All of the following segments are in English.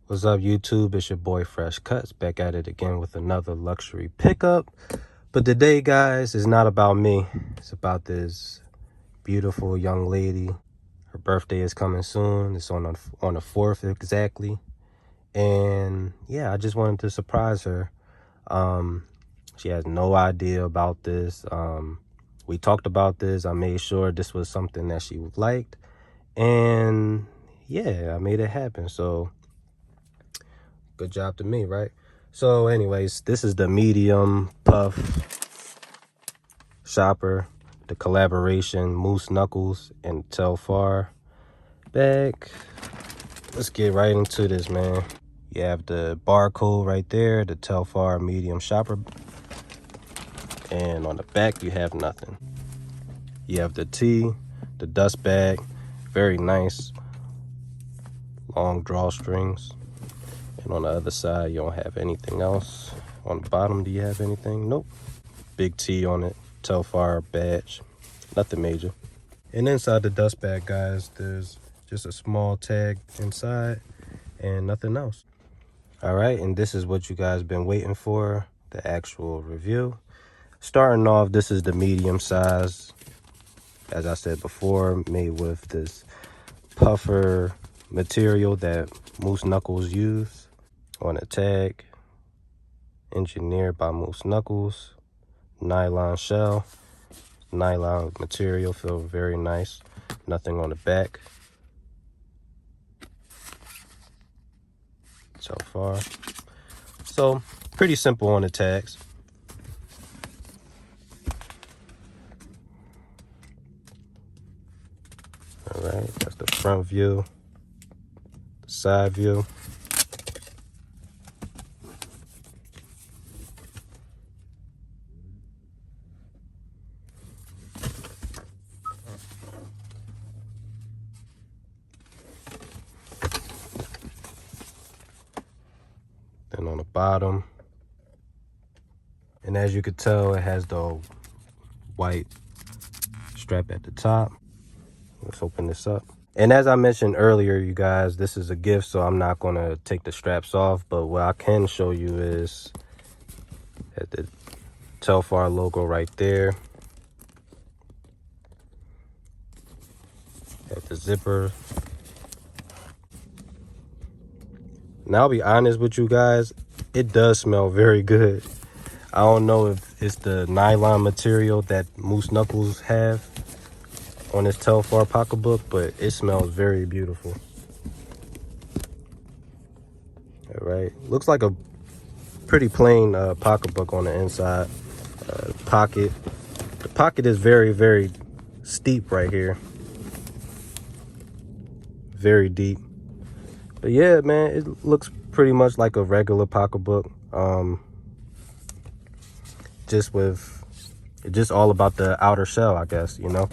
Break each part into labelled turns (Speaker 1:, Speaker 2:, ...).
Speaker 1: What's up, YouTube? It's your boy Fresh Cuts, back at it again with another luxury pickup. But today, guys, is not about me. It's about this beautiful young lady. Her birthday is coming soon. It's on the 4th exactly. And yeah, I just wanted to surprise her. She has no idea about this. We talked about this. I made sure this was something that she liked. And yeah, I made it happen. So good job to me, right? So anyways, this is the medium puff shopper, the collaboration Mooseknuckles and Telfar bag. Let's get right into this, man. You have the barcode right there, the Telfar medium shopper, and on the back you have nothing. You have the T, the dust bag, very nice long drawstrings. And on the other side, you don't have anything else. On the bottom, do you have anything? Nope. Big T on it. Telfar badge. Nothing major. And inside the dust bag, guys, there's just a small tag inside and nothing else. All right, and this is what you guys been waiting for, the actual review. Starting off, this is the medium size. As I said before, made with this puffer material that Mooseknuckles use. On a tag, engineered by Mooseknuckles, nylon shell, nylon material, feel very nice. Nothing on the back. So far, so pretty simple on the tags. All right, that's the front view, the side view. Then on the bottom, and as you could tell, it has the white strap at the top. Let's open this up. And as I mentioned earlier, you guys, this is a gift, so I'm not going to take the straps off. But what I can show you is at the Telfar logo right there. At the zipper. Now, I'll be honest with you guys, it does smell very good. I don't know if it's the nylon material that Mooseknuckles have on this Telfar pocketbook, but it smells very beautiful. All right, looks like a pretty plain pocketbook on the inside. The pocket is very, very steep right here. Very deep. But yeah, man, it looks pretty much like a regular pocketbook. Just all about the outer shell, I guess, you know.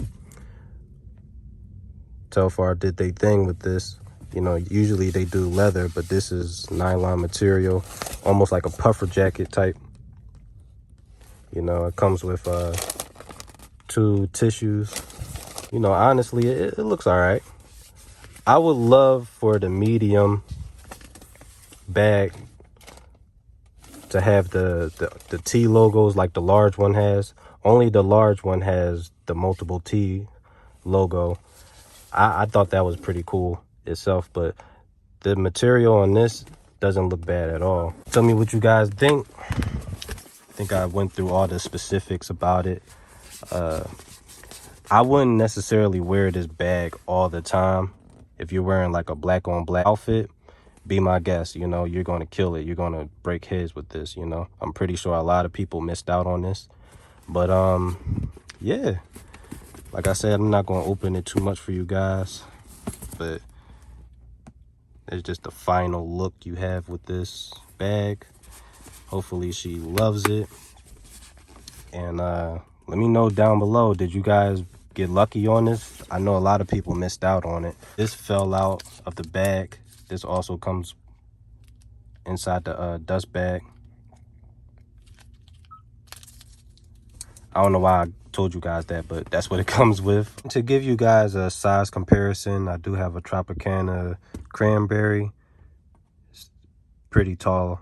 Speaker 1: Telfar did their thing with this. You know, usually they do leather, but this is nylon material, almost like a puffer jacket type. You know, it comes with 2 tissues. You know, honestly, it looks all right. I would love for the medium bag to have the T logos like the large one has. Only the large one has the multiple T logo. I thought that was pretty cool itself, but the material on this doesn't look bad at all. Tell me what you guys think. I think I went through all the specifics about it. I wouldn't necessarily wear this bag all the time. If you're wearing like a black on black outfit, be my guest, you know, you're going to kill it. You're going to break heads with this, you know. I'm pretty sure a lot of people missed out on this. But yeah, like I said, I'm not going to open it too much for you guys, but it's just the final look you have with this bag. Hopefully she loves it. And let me know down below, did you guys get lucky on this? I know a lot of people missed out on it. This fell out of the bag. This also comes inside the dust bag. I don't know why I told you guys that, but that's what it comes with. To give you guys a size comparison, I do have a Tropicana cranberry. It's pretty tall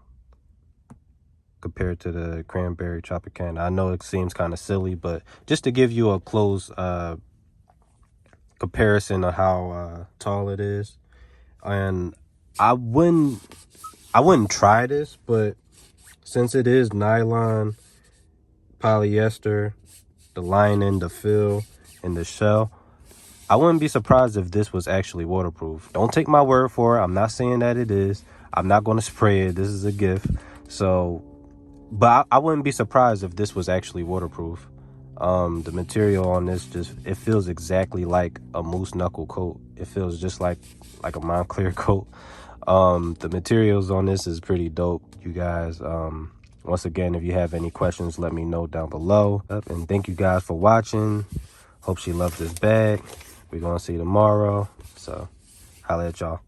Speaker 1: compared to the cranberry Tropicana. I know it seems kind of silly, but just to give you a close comparison of how tall it is. And I wouldn't try this, but since it is nylon, polyester, the lining, the fill, and the shell, I wouldn't be surprised if this was actually waterproof. Don't take my word for it. I'm not saying that it is. I'm not going to spray it. This is a gift. So, but I wouldn't be surprised if this was actually waterproof. The material on this it feels exactly like a moose knuckle coat. It feels just like a Montclair coat. The materials on this is pretty dope, you guys. Once again, if you have any questions, let me know down below. And thank you guys for watching. Hope she loved this bag. We're gonna see you tomorrow. So holla at y'all.